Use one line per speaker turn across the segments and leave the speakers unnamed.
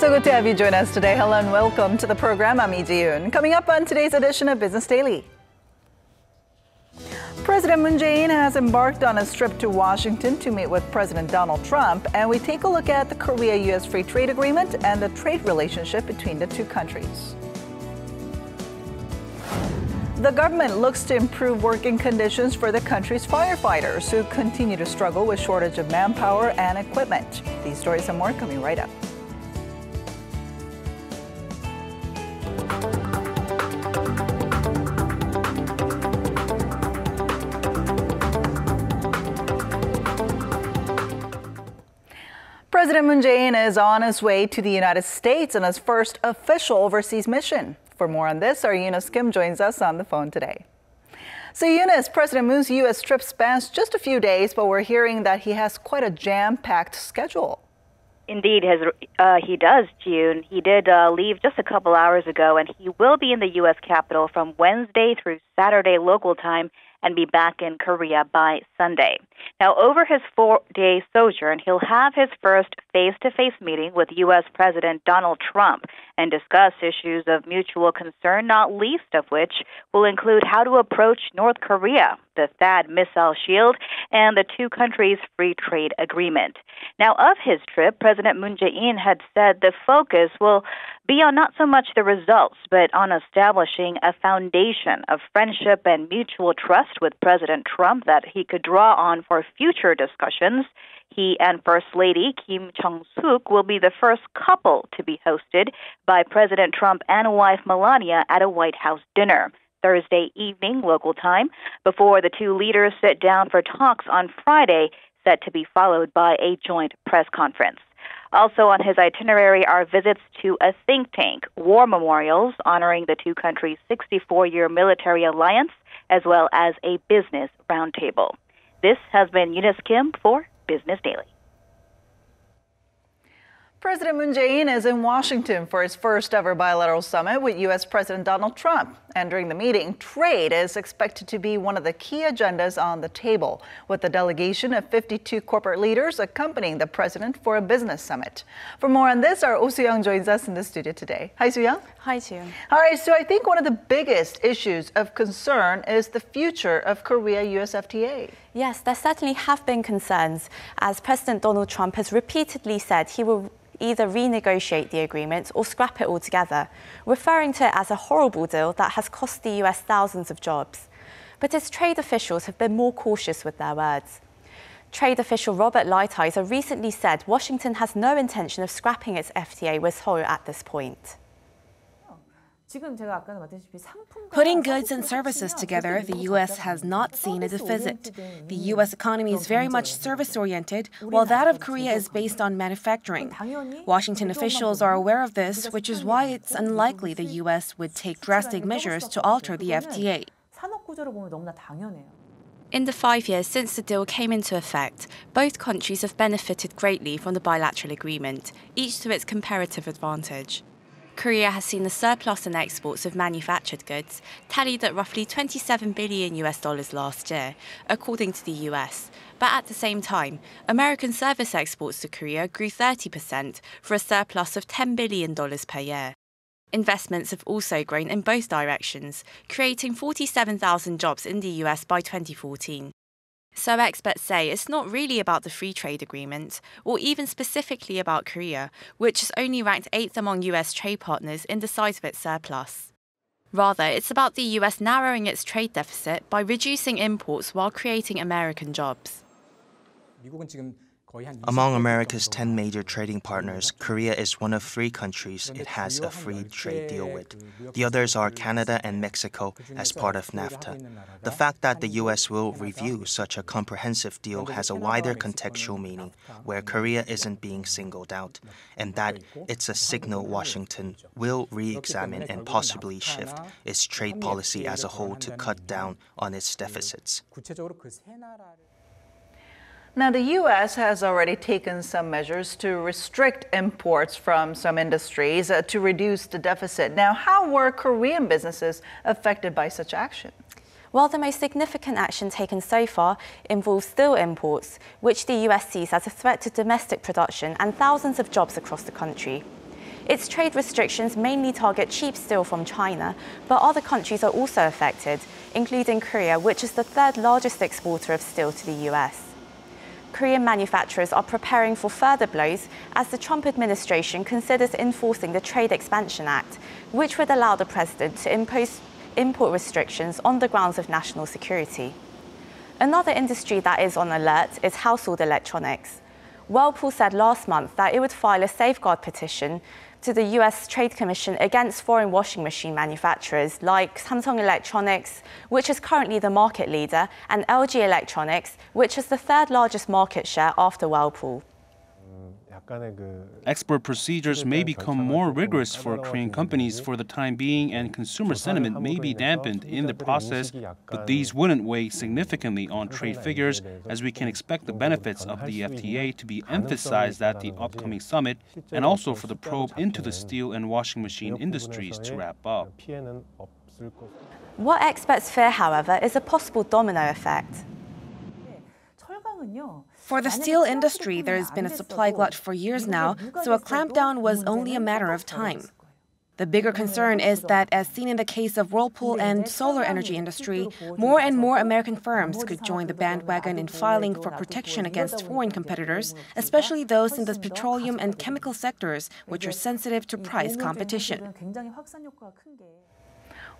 So good to have you join us today. Hello and welcome to the program. I'm Moon Jae-in. Coming up on today's edition of Business Daily. President Moon Jae-in has embarked on a trip to Washington to meet with President Donald Trump, and we take a look at the Korea-U.S. free trade agreement and the trade relationship between the two countries. The government looks to improve working conditions for the country's firefighters who continue to struggle with shortage of manpower and equipment. These stories and more coming right up. President Moon Jae-in is on his way to the United States on his first official overseas mission. For more on this, our Eunice Kim joins us on the phone today. So Eunice, President Moon's U.S. trip spans just a few days, but we're hearing that he has quite a jam-packed schedule.
Indeed, he does, June. He did leave just a couple hours ago, and he will be in the U.S. Capitol from Wednesday through Saturday local time and be back in Korea by Sunday. Now, over his 4-day sojourn, he'll have his first face-to-face meeting with U.S. President Donald Trump and discuss issues of mutual concern, not least of which will include how to approach North Korea, the THAAD missile shield, and the two countries' free trade agreement. Now, of his trip, President Moon Jae-in had said the focus will be on not so much the results, but on establishing a foundation of friendship and mutual trust with President Trump that he could draw on for future discussions. He and First Lady Kim Jong-suk will be the first couple to be hosted by President Trump and wife Melania at a White House dinner Thursday evening local time, before the two leaders sit down for talks on Friday, set to be followed by a joint press conference. Also on his itinerary are visits to a think tank, war memorials honoring the two countries' 64-year military alliance, as well as a business roundtable. This has been Eunice Kim for Business Daily.
President Moon Jae-in is in Washington for his first ever bilateral summit with U.S. President Donald Trump. And during the meeting, trade is expected to be one of the key agendas on the table, with a delegation of 52 corporate leaders accompanying the president for a business summit. For more on this, our Oh Soo-young joins us in the studio today. Hi, Soo-young.
Hi, June.
All right, so I think one of the biggest issues of concern is the future of Korea-U.S. FTA.
Yes, there certainly have been concerns, as President Donald Trump has repeatedly said he will either renegotiate the agreement or scrap it altogether, referring to it as a horrible deal that has cost the US thousands of jobs. But its trade officials have been more cautious with their words. Trade official Robert Lighthizer recently said Washington has no intention of scrapping its FTA with Seoul at this point.
Putting goods and services together, the U.S. has not seen a deficit. The U.S. economy is very much service-oriented, while that of Korea is based on manufacturing. Washington officials are aware of this, which is why it's unlikely the U.S. would take drastic measures to alter the FTA.
In the 5 years since the deal came into effect, both countries have benefited greatly from the bilateral agreement, each to its comparative advantage. Korea has seen a surplus in exports of manufactured goods, tallied at roughly $27 billion last year, according to the US. But at the same time, American service exports to Korea grew 30% for a surplus of $10 billion per year. Investments have also grown in both directions, creating 47,000 jobs in the US by 2014. So experts say it's not really about the free trade agreement, or even specifically about Korea, which is only ranked 8th among US trade partners in the size of its surplus. Rather, it's about the US narrowing its trade deficit by reducing imports while creating American jobs.
Among America's 10 major trading partners, Korea is one of 3 countries it has a free trade deal with. The others are Canada and Mexico as part of NAFTA. The fact that the U.S. will review such a comprehensive deal has a wider contextual meaning, where Korea isn't being singled out, and that it's a signal Washington will re-examine and possibly shift its trade policy as a whole to cut down on its deficits.
Now, the U.S. has already taken some measures to restrict imports from some industries to reduce the deficit. Now, how were Korean businesses affected by such action?
Well, the most significant action taken so far involves steel imports, which the US sees as a threat to domestic production and thousands of jobs across the country. Its trade restrictions mainly target cheap steel from China, but other countries are also affected, including Korea, which is the third largest exporter of steel to the US. Korean manufacturers are preparing for further blows as the Trump administration considers enforcing the Trade Expansion Act, which would allow the president to impose import restrictions on the grounds of national security. Another industry that is on alert is household electronics. Whirlpool said last month that it would file a safeguard petition to the US Trade Commission against foreign washing machine manufacturers like Samsung Electronics, which is currently the market leader, and LG Electronics, which is the third largest market share after Whirlpool.
Export procedures may become more rigorous for Korean companies for the time being, and consumer sentiment may be dampened in the process, but these wouldn't weigh significantly on trade figures, as we can expect the benefits of the FTA to be emphasized at the upcoming summit, and also for the probe into the steel and washing machine industries to wrap up.
What experts fear, however, is a possible domino effect.
For the steel industry, there's been a supply glut for years now, so a clampdown was only a matter of time. The bigger concern is that, as seen in the case of Whirlpool and solar energy industry, more and more American firms could join the bandwagon in filing for protection against foreign competitors, especially those in the petroleum and chemical sectors, which are sensitive to price competition.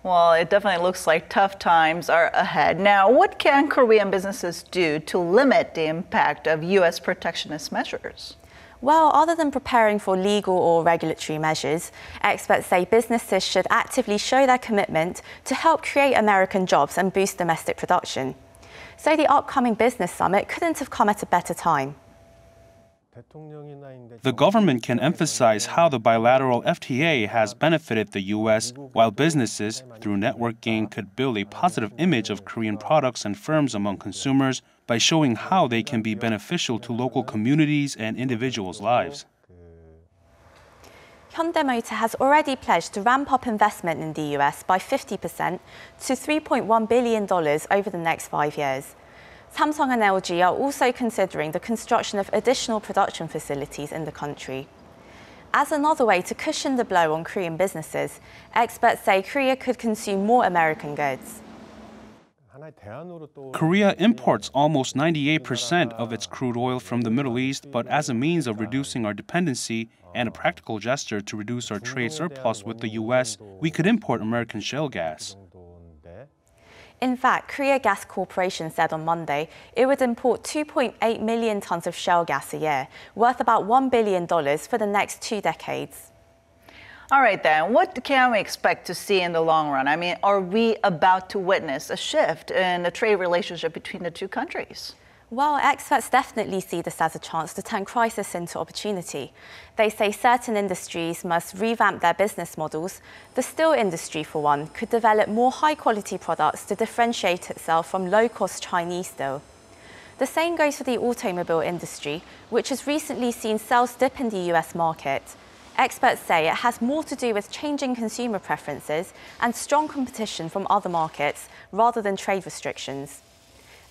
Well, it definitely looks like tough times are ahead. Now, what can Korean businesses do to limit the impact of U.S. protectionist measures?
Well, other than preparing for legal or regulatory measures, experts say businesses should actively show their commitment to help create American jobs and boost domestic production. So the upcoming business summit couldn't have come at a better time.
The government can emphasize how the bilateral FTA has benefited the U.S., while businesses, through networking, could build a positive image of Korean products and firms among consumers by showing how they can be beneficial to local communities and individuals' lives.
Hyundai Motor has already pledged to ramp up investment in the U.S. by 50% to $3.1 billion over the next 5 years. Samsung and LG are also considering the construction of additional production facilities in the country. As another way to cushion the blow on Korean businesses, experts say Korea could consume more American goods.
Korea imports almost 98% of its crude oil from the Middle East, but as a means of reducing our dependency and a practical gesture to reduce our trade surplus with the U.S., we could import American shale gas.
In fact, Korea Gas Corporation said on Monday it would import 2.8 million tons of shale gas a year, worth about $1 billion for the next 2 decades.
All right, then, what can we expect to see in the long run? I mean, are we about to witness a shift in the trade relationship between the two countries?
Well, experts definitely see this as a chance to turn crisis into opportunity. They say certain industries must revamp their business models. The steel industry, for one, could develop more high-quality products to differentiate itself from low-cost Chinese steel. The same goes for the automobile industry, which has recently seen sales dip in the US market. Experts say it has more to do with changing consumer preferences and strong competition from other markets rather than trade restrictions.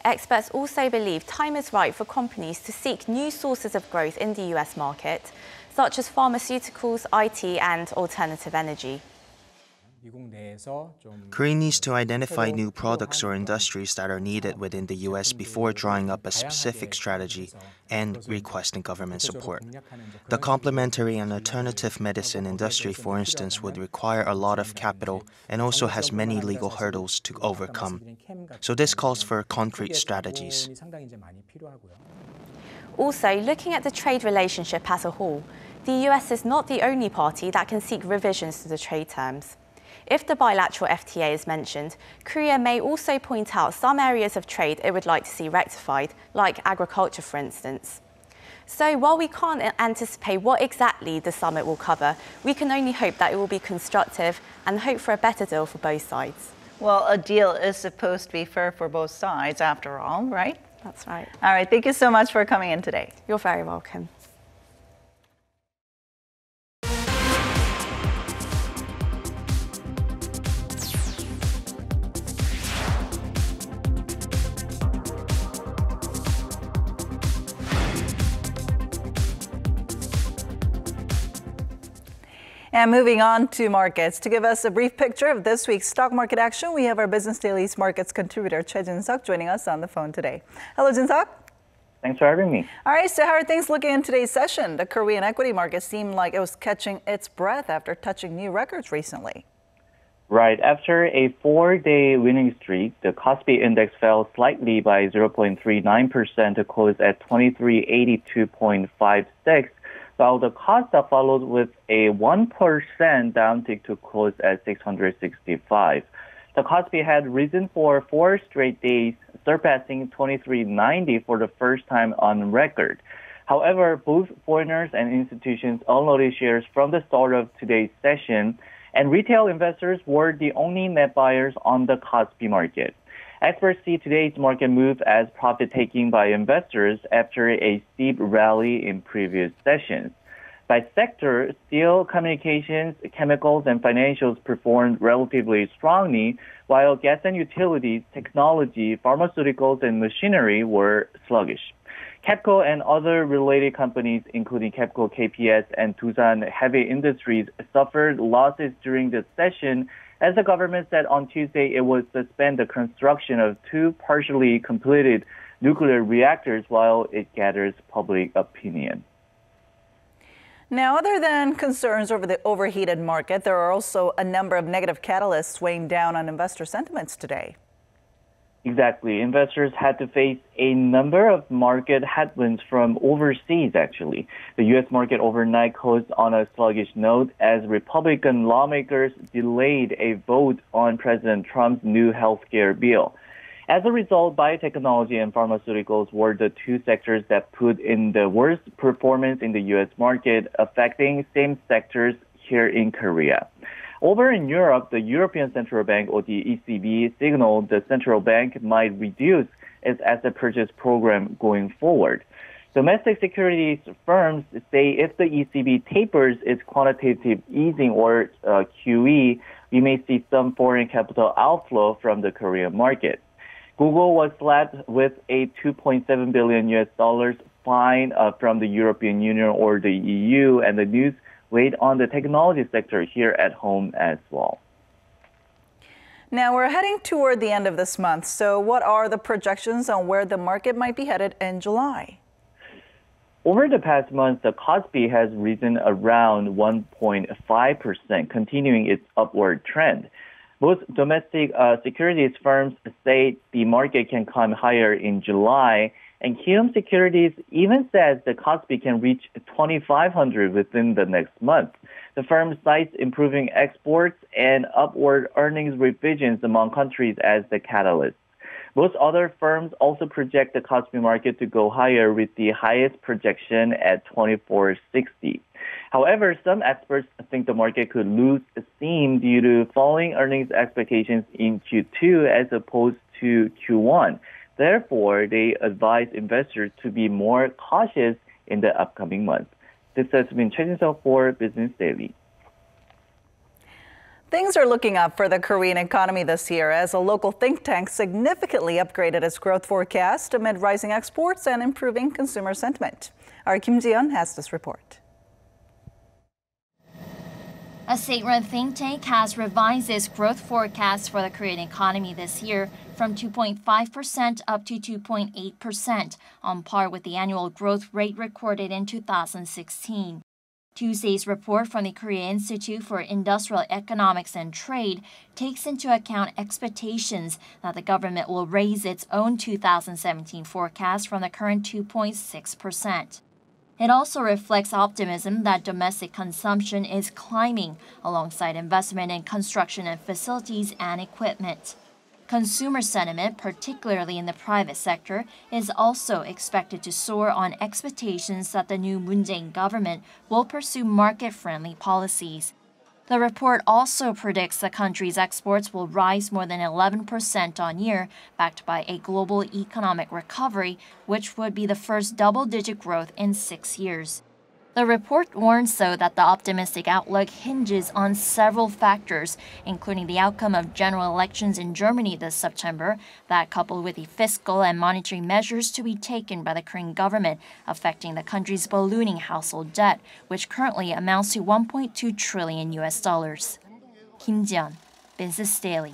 Experts also believe time is right for companies to seek new sources of growth in the US market, such as pharmaceuticals, IT, and alternative energy.
Korea needs to identify new products or industries that are needed within the U.S. before drawing up a specific strategy and requesting government support. The complementary and alternative medicine industry, for instance, would require a lot of capital and also has many legal hurdles to overcome. So this calls for concrete strategies.
Also, looking at the trade relationship as a whole, the US is not the only party that can seek revisions to the trade terms. If the bilateral FTA is mentioned, Korea may also point out some areas of trade it would like to see rectified, like agriculture, for instance. So while we can't anticipate what exactly the summit will cover, we can only hope that it will be constructive and hope for a better deal for both sides.
Well, a deal is supposed to be fair for both sides, after all, right?
That's right.
All right, thank you so much for coming in today.
You're very welcome.
And moving on to markets. To give us a brief picture of this week's stock market action, we have our Business Daily's markets contributor, Choi Jin-seok, joining us on the phone today. Hello, Jin-seok.
Thanks for having me.
All right, so how are things looking in today's session? The Korean equity market seemed like it was catching its breath after touching new records recently.
Right. After a 4-day winning streak, the Kospi index fell slightly by 0.39% to close at 2382.56, while the Kosdaq followed with a 1% downtick to close at 665. The Kospi had risen for 4 straight days, surpassing 2390 for the first time on record. However, both foreigners and institutions unloaded shares from the start of today's session, and retail investors were the only net buyers on the Kospi market. Experts see today's market move as profit-taking by investors after a steep rally in previous sessions. By sector, steel, communications, chemicals, and financials performed relatively strongly, while gas and utilities, technology, pharmaceuticals, and machinery were sluggish. KEPCO and other related companies, including KEPCO, KPS, and Doosan Heavy Industries, suffered losses during the session as the government said on Tuesday it would suspend the construction of 2 partially completed nuclear reactors while it gathers public opinion.
Now, other than concerns over the overheated market, there are also a number of negative catalysts weighing down on investor sentiments today.
Exactly. Investors had to face a number of market headwinds from overseas, actually. The U.S. market overnight closed on a sluggish note as Republican lawmakers delayed a vote on President Trump's new health care bill. As a result, biotechnology and pharmaceuticals were the 2 sectors that put in the worst performance in the U.S. market, affecting same sectors here in Korea. Over in Europe, the European Central Bank, or the ECB, signaled the central bank might reduce its asset purchase program going forward. Domestic securities firms say if the ECB tapers its quantitative easing, or QE, we may see some foreign capital outflow from the Korean market. Google was slapped with a $2.7 billion fine from the European Union or the EU, and the news weighed on the technology sector here at home as well.
Now, we're heading toward the end of this month, so what are the projections on where the market might be headed in July?
Over the past month, the Kospi has risen around 1.5%, continuing its upward trend. Most domestic securities firms say the market can climb higher in July, and KIET Securities even says the Kospi can reach 2,500 within the next month. The firm cites improving exports and upward earnings revisions among countries as the catalyst. Most other firms also project the Kospi market to go higher, with the highest projection at 2,460. However, some experts think the market could lose steam due to falling earnings expectations in Q2 as opposed to Q1. Therefore, they advise investors to be more cautious in the upcoming months. This has been Choi Jin-seok for Business Daily.
Things are looking up for the Korean economy this year as a local think tank significantly upgraded its growth forecast amid rising exports and improving consumer sentiment. Our Kim Ji-yeon has this report.
A state-run think tank has revised its growth forecast for the Korean economy this year from 2.5% up to 2.8%, on par with the annual growth rate recorded in 2016. Tuesday's report from the Korea Institute for Industrial Economics and Trade takes into account expectations that the government will raise its own 2017 forecast from the current 2.6%. It also reflects optimism that domestic consumption is climbing alongside investment in construction and facilities and equipment. Consumer sentiment, particularly in the private sector, is also expected to soar on expectations that the new Moon Jae-in government will pursue market-friendly policies. The report also predicts the country's exports will rise more than 11% on year, backed by a global economic recovery, which would be the first double-digit growth in 6 years. The report warns, though, that the optimistic outlook hinges on several factors, including the outcome of general elections in Germany this September, that coupled with the fiscal and monetary measures to be taken by the Korean government, affecting the country's ballooning household debt, which currently amounts to $1.2 trillion. Kim Ji-yeon, Business Daily.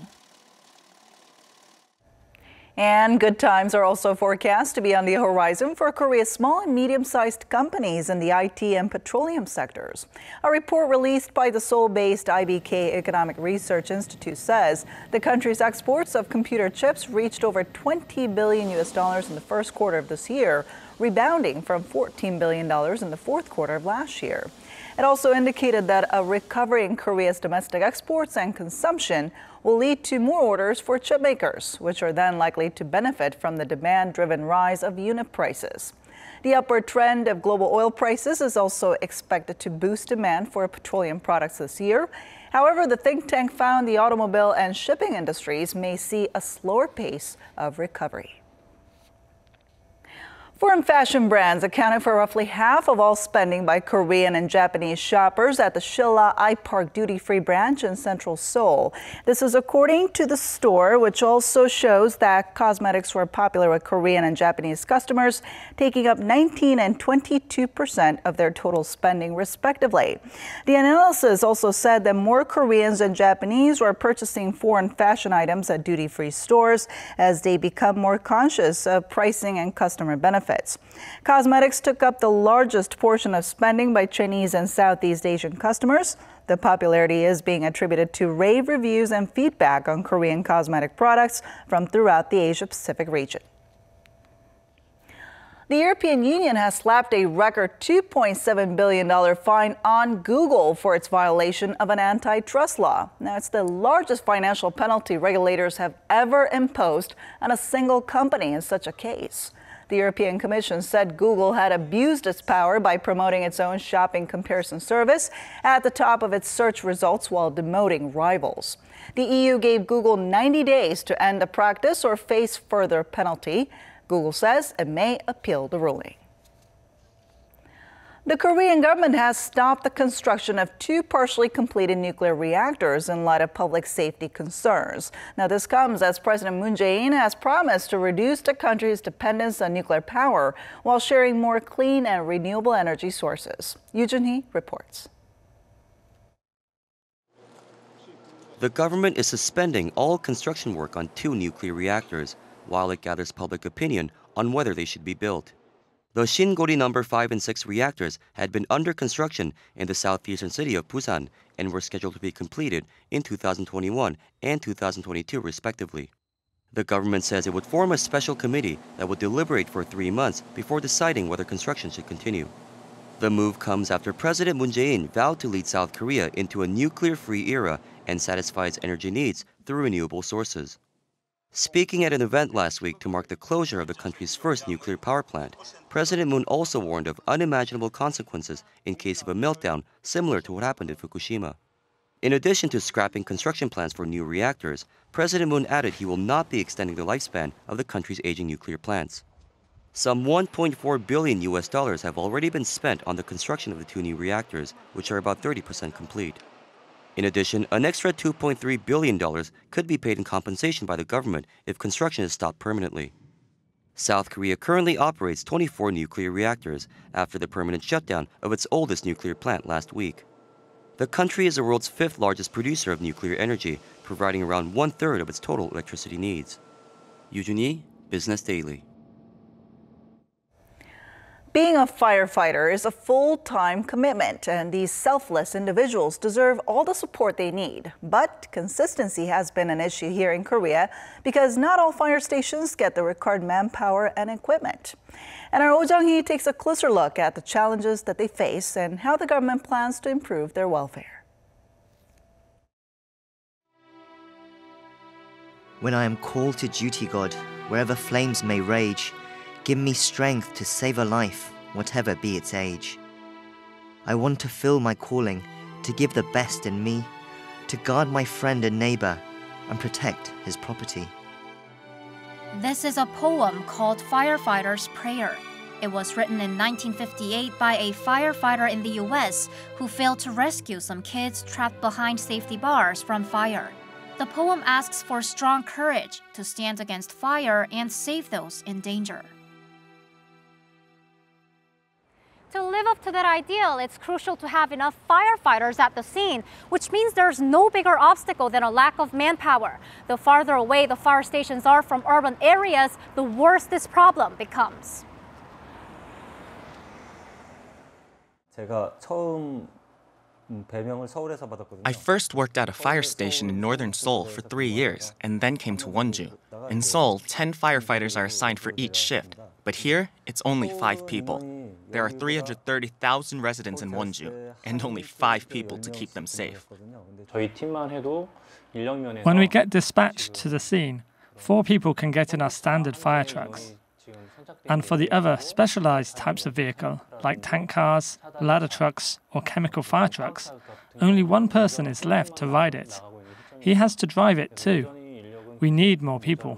And good times are also forecast to be on the horizon for Korea's small and medium-sized companies in the IT and petroleum sectors. A report released by the Seoul-based IBK Economic Research Institute says the country's exports of computer chips reached over $20 billion in the first quarter of this year, rebounding from $14 billion in the fourth quarter of last year. It also indicated that a recovery in Korea's domestic exports and consumption will lead to more orders for chip makers, which are then likely to benefit from the demand-driven rise of unit prices. The upward trend of global oil prices is also expected to boost demand for petroleum products this year. However, the think tank found the automobile and shipping industries may see a slower pace of recovery. Foreign fashion brands accounted for roughly half of all spending by Korean and Japanese shoppers at the Shilla iPark duty-free branch in central Seoul. This is according to the store, which also shows that cosmetics were popular with Korean and Japanese customers, taking up 19% and 22% of their total spending, respectively. The analysis also said that more Koreans and Japanese were purchasing foreign fashion items at duty-free stores as they become more conscious of pricing and customer benefits. Cosmetics took up the largest portion of spending by Chinese and Southeast Asian customers. The popularity is being attributed to rave reviews and feedback on Korean cosmetic products from throughout the Asia-Pacific region. The European Union has slapped a record $2.7 billion fine on Google for its violation of an antitrust law. Now, it's the largest financial penalty regulators have ever imposed on a single company in such a case. The European Commission said Google had abused its power by promoting its own shopping comparison service at the top of its search results while demoting rivals. The EU gave Google 90 days to end the practice or face further penalty. Google says it may appeal the ruling. The Korean government has stopped the construction of 2 partially completed nuclear reactors in light of public safety concerns. Now, this comes as President Moon Jae-in has promised to reduce the country's dependence on nuclear power while sharing more clean and renewable energy sources. Yoo Jun-hee reports.
The government is suspending all construction work on 2 nuclear reactors while it gathers public opinion on whether they should be built. The Shingori No. 5 and 6 reactors had been under construction in the southeastern city of Busan and were scheduled to be completed in 2021 and 2022, respectively. The government says it would form a special committee that would deliberate for 3 months before deciding whether construction should continue. The move comes after President Moon Jae-in vowed to lead South Korea into a nuclear-free era and satisfy its energy needs through renewable sources. Speaking at an event last week to mark the closure of the country's first nuclear power plant, President Moon also warned of unimaginable consequences in case of a meltdown similar to what happened in Fukushima. In addition to scrapping construction plans for new reactors, President Moon added he will not be extending the lifespan of the country's aging nuclear plants. Some $1.4 billion have already been spent on the construction of the 2 new reactors, which are about 30% complete. In addition, an extra $2.3 billion could be paid in compensation by the government if construction is stopped permanently. South Korea currently operates 24 nuclear reactors after the permanent shutdown of its oldest nuclear plant last week. The country is the world's 5th largest producer of nuclear energy, providing around 1/3 of its total electricity needs. Yoo Jun-hee, Business Daily.
Being a firefighter is a full-time commitment, and these selfless individuals deserve all the support they need. But consistency has been an issue here in Korea because not all fire stations get the required manpower and equipment. And our Oh Jung-hee takes a closer look at the challenges that they face and how the government plans to improve their welfare.
When I am called to duty, God, wherever flames may rage, give me strength to save a life, whatever be its age. I want to fill my calling, to give the best in me, to guard my friend and neighbor, and protect his property.
This is a poem called Firefighter's Prayer. It was written in 1958 by a firefighter in the U.S. who failed to rescue some kids trapped behind safety bars from fire. The poem asks for strong courage to stand against fire and save those in danger.
To live up to that ideal, it's crucial to have enough firefighters at the scene, which means there's no bigger obstacle than a lack of manpower. The farther away the fire stations are from urban areas, the worse this problem becomes.
I first worked at a fire station in northern Seoul for 3 years and then came to Wonju. In Seoul, 10 firefighters are assigned for each shift, but here it's only 5 people. There are 330,000 residents in Wonju and only 5 people to keep them safe.
When we get dispatched to the scene, 4 people can get in our standard fire trucks. And for the other specialized types of vehicle, like tank cars, ladder trucks, or chemical fire trucks, only 1 person is left to ride it. He has to drive it too. We need more people.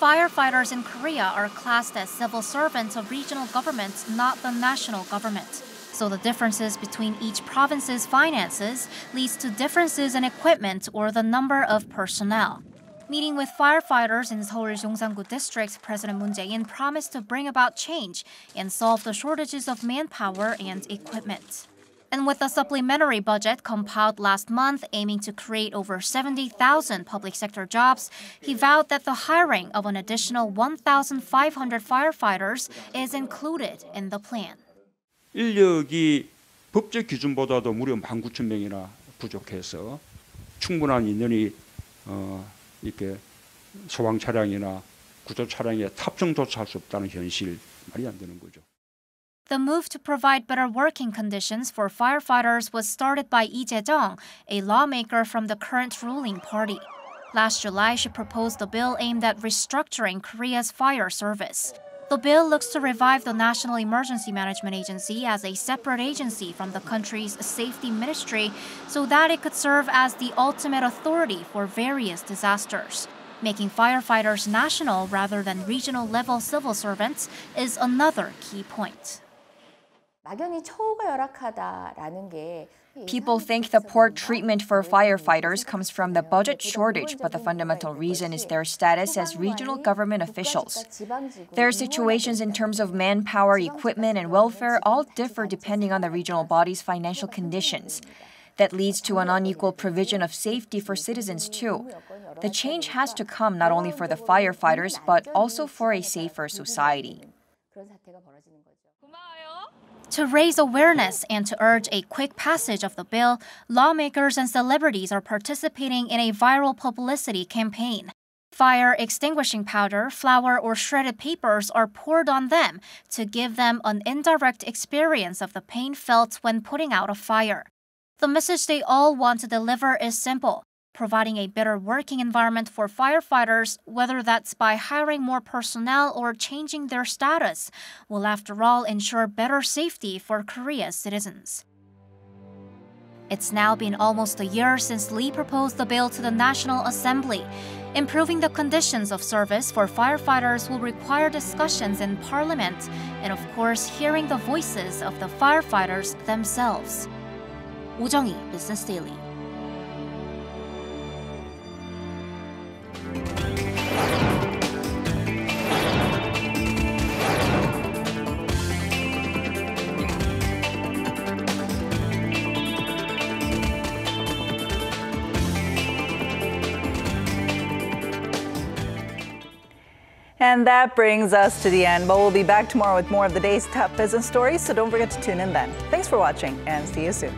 Firefighters in Korea are classed as civil servants of regional governments, not the national government. So the differences between each province's finances leads to differences in equipment or the number of personnel. Meeting with firefighters in Seoul's Yongsan-gu district, President Moon Jae-in promised to bring about change and solve the shortages of manpower and equipment. And with the supplementary budget compiled last month aiming to create over 70,000 public sector jobs, he vowed that the hiring of an additional 1,500 firefighters is included in the plan.
인력이 법적 기준보다도 무려 19,000명이나 부족해서 충분한 인원이 이렇게 소방 차량이나 구조 차량에 탑승조차 할 수 없다는 현실 말이 안 되는 거죠.
The move to provide better working conditions for firefighters was started by Lee Jae-jung, a lawmaker from the current ruling party. Last July, she proposed a bill aimed at restructuring Korea's fire service. The bill looks to revive the National Emergency Management Agency as a separate agency from the country's safety ministry so that it could serve as the ultimate authority for various disasters. Making firefighters national rather than regional level civil servants is another key point.
People think the poor treatment for firefighters comes from the budget shortage, but the fundamental reason is their status as regional government officials. Their situations in terms of manpower, equipment, and welfare all differ depending on the regional body's financial conditions. That leads to an unequal provision of safety for citizens too. The change has to come not only for the firefighters, but also for a safer society.
To raise awareness and to urge a quick passage of the bill, lawmakers and celebrities are participating in a viral publicity campaign. Fire extinguishing powder, flour, or shredded papers are poured on them to give them an indirect experience of the pain felt when putting out a fire. The message they all want to deliver is simple: providing a better working environment for firefighters, whether that's by hiring more personnel or changing their status, will after all ensure better safety for Korea's citizens. It's now been almost a year since Lee proposed the bill to the National Assembly. Improving the conditions of service for firefighters will require discussions in Parliament and, of course, hearing the voices of the firefighters themselves. 오정희, Business Daily.
And that brings us to the end, but we'll be back tomorrow with more of the day's top business stories, so don't forget to tune in then. Thanks for watching, and see you soon.